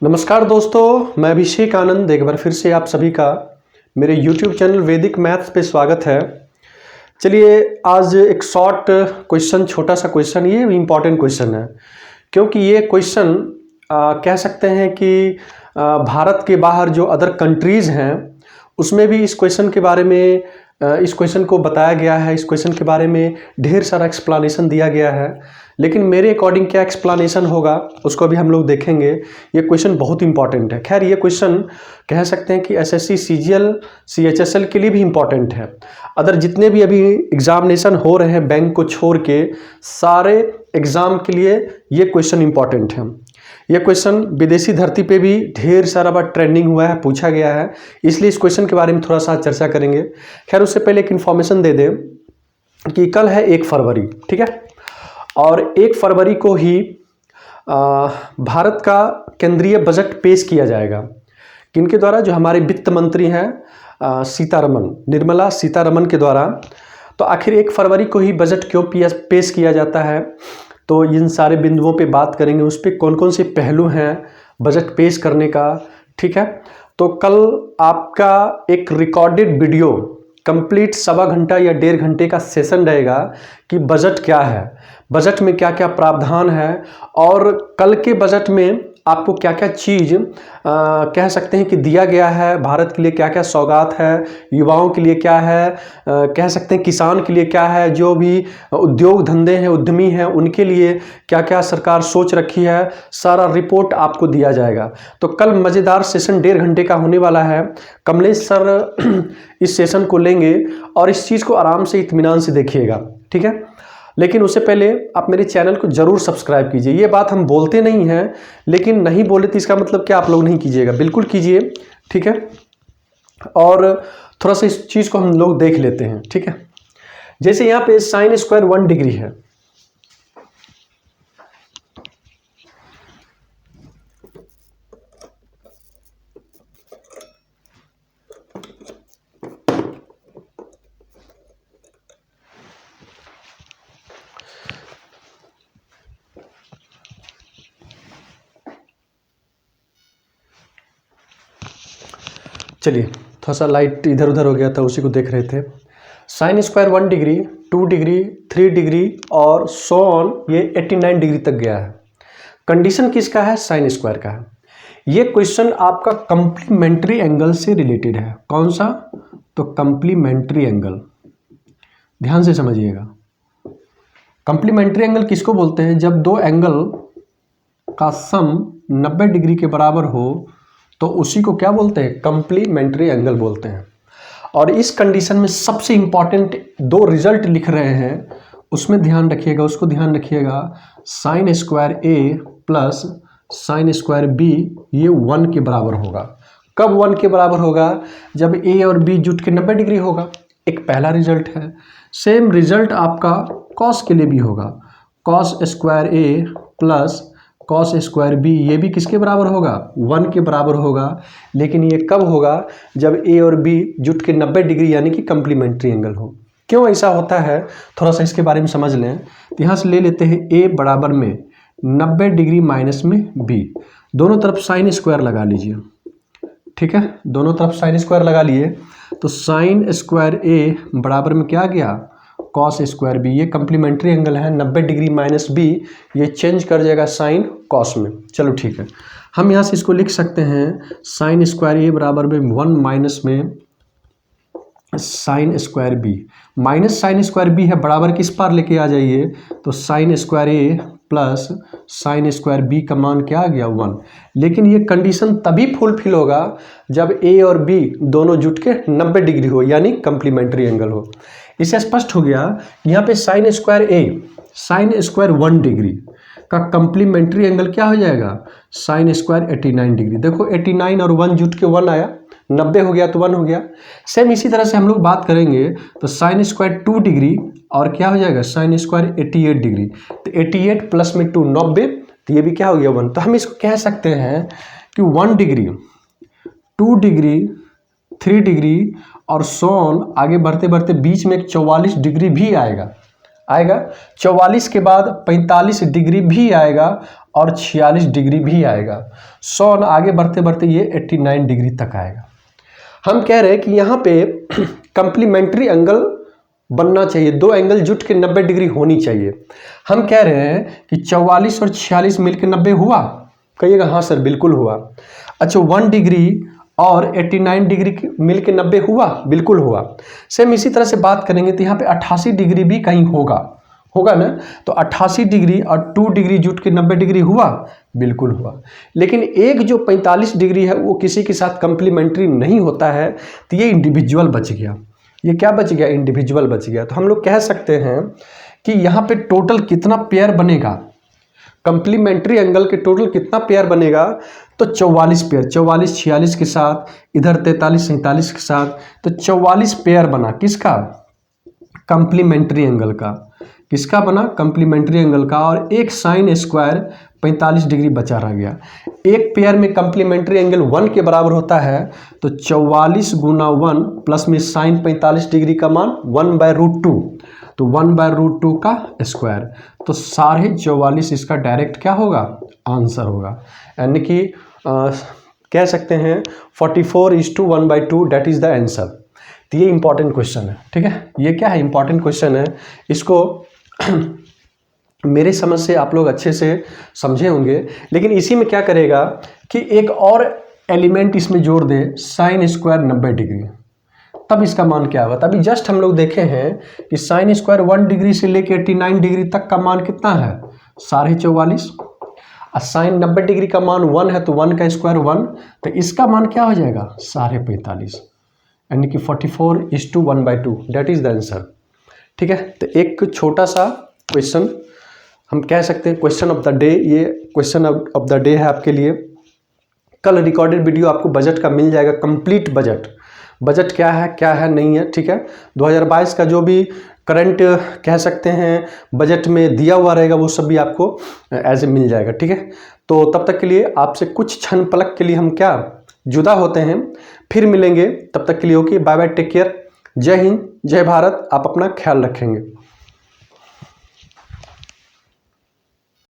नमस्कार दोस्तों, मैं अभिषेक आनंद एक बार फिर से आप सभी का मेरे YouTube चैनल वैदिक मैथ्स पे स्वागत है। चलिए आज एक शॉर्ट क्वेश्चन, छोटा सा क्वेश्चन, ये इम्पॉर्टेंट क्वेश्चन है क्योंकि ये क्वेश्चन कह सकते हैं कि भारत के बाहर जो अदर कंट्रीज़ हैं उसमें भी इस क्वेश्चन के बारे में इस क्वेश्चन को बताया गया है। इस क्वेश्चन के बारे में ढेर सारा एक्सप्लेनेशन दिया गया है, लेकिन मेरे अकॉर्डिंग क्या एक्सप्लेनेशन होगा उसको भी हम लोग देखेंगे। ये क्वेश्चन बहुत इंपॉर्टेंट है। खैर ये क्वेश्चन कह सकते हैं कि एसएससी सीजीएल सीएचएसएल के लिए भी इम्पॉर्टेंट है। अदर जितने भी अभी एग्जामिनेशन हो रहे हैं बैंक को छोड़ के, सारे एग्ज़ाम के लिए ये क्वेश्चन इम्पॉर्टेंट है। यह क्वेश्चन विदेशी धरती पे भी ढेर सारा बार ट्रेंडिंग हुआ है, पूछा गया है, इसलिए इस क्वेश्चन के बारे में थोड़ा सा चर्चा करेंगे। खैर उससे पहले एक इन्फॉर्मेशन दे दें कि कल है 1 फरवरी, ठीक है, और 1 फरवरी को ही भारत का केंद्रीय बजट पेश किया जाएगा। किनके द्वारा? जो हमारे वित्त मंत्री हैं सीतारमन, निर्मला सीतारमन के द्वारा। तो आखिर 1 फरवरी को ही बजट क्यों पेश किया जाता है, तो इन सारे बिंदुओं पे बात करेंगे, उस पर कौन कौन से पहलू हैं बजट पेश करने का, ठीक है। तो कल आपका एक रिकॉर्डेड वीडियो कंप्लीट 1.25 घंटा या 1.5 घंटे का सेशन रहेगा कि बजट क्या है, बजट में क्या क्या प्रावधान है, और कल के बजट में आपको क्या क्या चीज़ कह सकते हैं कि दिया गया है। भारत के लिए क्या क्या सौगात है, युवाओं के लिए क्या है, कह सकते हैं किसान के लिए क्या है, जो भी उद्योग धंधे हैं, उद्यमी हैं, उनके लिए क्या क्या सरकार सोच रखी है, सारा रिपोर्ट आपको दिया जाएगा। तो कल मज़ेदार सेशन 1.5 घंटे का होने वाला है। कमलेश सर इस सेशन को लेंगे और इस चीज़ को आराम से इत्मीनान से देखिएगा, ठीक है। लेकिन उससे पहले आप मेरे चैनल को ज़रूर सब्सक्राइब कीजिए। ये बात हम बोलते नहीं हैं, लेकिन नहीं बोले तो इसका मतलब क्या आप लोग नहीं कीजिएगा? बिल्कुल कीजिए, ठीक है। और थोड़ा सा इस चीज़ को हम लोग देख लेते हैं, ठीक है। जैसे यहाँ पे साइन स्क्वायर 1 डिग्री है, चलिए थोड़ा सा लाइट इधर उधर हो गया था, उसी को देख रहे थे। Sine square 1 degree, 2 degree, 3 degree और सो ऑन, ये 89 डिग्री तक गया है। कंडीशन किसका है? साइन स्क्वायर का है। ये क्वेश्चन आपका कंप्लीमेंट्री एंगल से रिलेटेड है। कौन सा? तो कंप्लीमेंट्री एंगल, ध्यान से समझिएगा। कंप्लीमेंट्री एंगल किसको बोलते हैं? जब दो एंगल का सम 90 डिग्री के बराबर हो तो उसी को क्या बोलते हैं? कंप्लीमेंट्री एंगल बोलते हैं। और इस कंडीशन में सबसे इंपॉर्टेंट 2 रिजल्ट लिख रहे हैं, उसमें ध्यान रखिएगा, उसको ध्यान रखिएगा। Sign square A plus sine square B ये 1 के बराबर होगा। कब 1 के बराबर होगा? जब ए और बी जुट के 90 डिग्री होगा। एक पहला रिजल्ट है। सेम रिजल्ट आपका कॉस के लिए भी होगा। Cos square A plus cos square B, ये भी किसके बराबर होगा? 1 के बराबर होगा। लेकिन ये कब होगा? जब ए और बी जुट के 90 डिग्री यानी कि कंप्लीमेंट्री एंगल हो। क्यों ऐसा होता है, थोड़ा सा इसके बारे में समझ लें। तो यहाँ से ले लेते हैं ए बराबर में 90 डिग्री माइनस में बी, दोनों तरफ साइन स्क्वायर लगा लीजिए, ठीक है। दोनों तरफ साइन स्क्वायर लगा लिए तो साइन स्क्वायर ए बराबर में क्या आ गया? Cos square B. ये कंप्लीमेंट्री एंगल है, 90 डिग्री माइनस बी, ये चेंज कर जाएगा साइन कॉस में। चलो ठीक है, हम यहाँ से इसको लिख सकते हैं साइन स्क्वायर ए बराबर में 1 माइनस में sine square B, minus sine square B है, बराबर किस पार लेके आ जाइए, तो sine square A plus sine square B का मान क्या आ गया? 1। लेकिन ये कंडीशन तभी फुलफिल होगा जब ए और बी दोनों जुट के 90 डिग्री हो, यानी कंप्लीमेंट्री एंगल हो। इससे स्पष्ट हो गया यहाँ पे साइन स्क्वायर ए, साइन स्क्वायर 1 डिग्री का कंप्लीमेंट्री एंगल क्या हो जाएगा? Sine square 89 degree. देखो 89 और 1 जुट के 1 आया, 90 हो गया तो 1 हो गया। सेम इसी तरह से हम लोग बात करेंगे तो साइन स्क्वायर 2 डिग्री और क्या हो जाएगा? Sine square 88 degree. तो 88 प्लस में 2 90, तो ये भी क्या हो गया? 1। तो हम इसको कह सकते हैं कि 1 डिग्री, 2 डिग्री, 3 डिग्री और सो ऑन, आगे बढ़ते बढ़ते बीच में एक 44 डिग्री भी आएगा। आएगा। 44 के बाद 45 डिग्री भी आएगा और 46 डिग्री भी आएगा। सो आगे बढ़ते बढ़ते ये 89 डिग्री तक आएगा। हम कह रहे हैं कि यहाँ पे कंप्लीमेंट्री एंगल बनना चाहिए, दो एंगल जुट के 90 डिग्री होनी चाहिए। हम कह रहे हैं कि 44 और 46 मिलकर 90 हुआ, कहिएगा हाँ सर बिल्कुल हुआ। अच्छा 1 डिग्री और 89 डिग्री मिल के 90 हुआ, बिल्कुल हुआ। सेम इसी तरह से बात करेंगे तो यहाँ पे 88 डिग्री भी कहीं होगा ना, तो 88 डिग्री और 2 डिग्री जुट के 90 डिग्री हुआ, बिल्कुल हुआ। लेकिन एक जो 45 डिग्री है वो किसी के साथ कंप्लीमेंट्री नहीं होता है, तो ये इंडिविजुअल बच गया। ये क्या बच गया? इंडिविजुअल बच गया। तो हम लोग कह सकते हैं कि यहाँ पे टोटल कितना पेयर बनेगा, कंप्लीमेंट्री एंगल के टोटल कितना पेयर बनेगा, तो 44 पेयर, 44 46 के साथ, इधर 43 47 के साथ, तो 44 पेयर बना। किसका? कंप्लीमेंट्री एंगल का। किसका बना? कंप्लीमेंट्री एंगल का। और एक साइन स्क्वायर 45 डिग्री बचा रह गया। एक पेयर में कंप्लीमेंट्री एंगल 1 के बराबर होता है, तो 44 गुना 1 प्लस में साइन 45 डिग्री का मान 1/√2, तो 1/√2 का स्क्वायर, तो 44.5 इसका डायरेक्ट क्या होगा? आंसर होगा। यानी कि कह सकते हैं 44:1/2 डेट इज द आंसर। तो ये इंपॉर्टेंट क्वेश्चन है, ठीक है। ये क्या है? इंपॉर्टेंट क्वेश्चन है। इसको मेरे समझ से आप लोग अच्छे से समझे होंगे। लेकिन इसी में क्या करेगा कि एक और एलिमेंट इसमें जोड़ दे, साइन स्क्वायर 90 डिग्री, तब इसका मान क्या होगा? तभी जस्ट हम लोग देखे हैं कि साइन स्क्वायर 1 डिग्री से लेके 89 डिग्री तक का मान कितना है? 44.5। और साइन 90 डिग्री का मान 1 है, तो 1 का स्क्वायर 1, तो इसका मान क्या हो जाएगा? 45.5, यानी कि 44:1/2 डेट इज द आंसर, ठीक है। तो एक छोटा सा क्वेश्चन हम कह सकते हैं क्वेश्चन ऑफ द डे, ये क्वेश्चन ऑफ द डे है आपके लिए। कल रिकॉर्डेड वीडियो आपको बजट का मिल जाएगा, कंप्लीट बजट क्या है नहीं है, ठीक है। 2022 का जो भी करंट कह सकते हैं बजट में दिया हुआ रहेगा, वो सब भी आपको एज ए मिल जाएगा, ठीक है। तो तब तक के लिए आपसे कुछ क्षण पलक के लिए हम क्या जुदा होते हैं, फिर मिलेंगे। तब तक के लिए okay, bye bye, take care, जय हिंद, जय भारत। आप अपना ख्याल रखेंगे।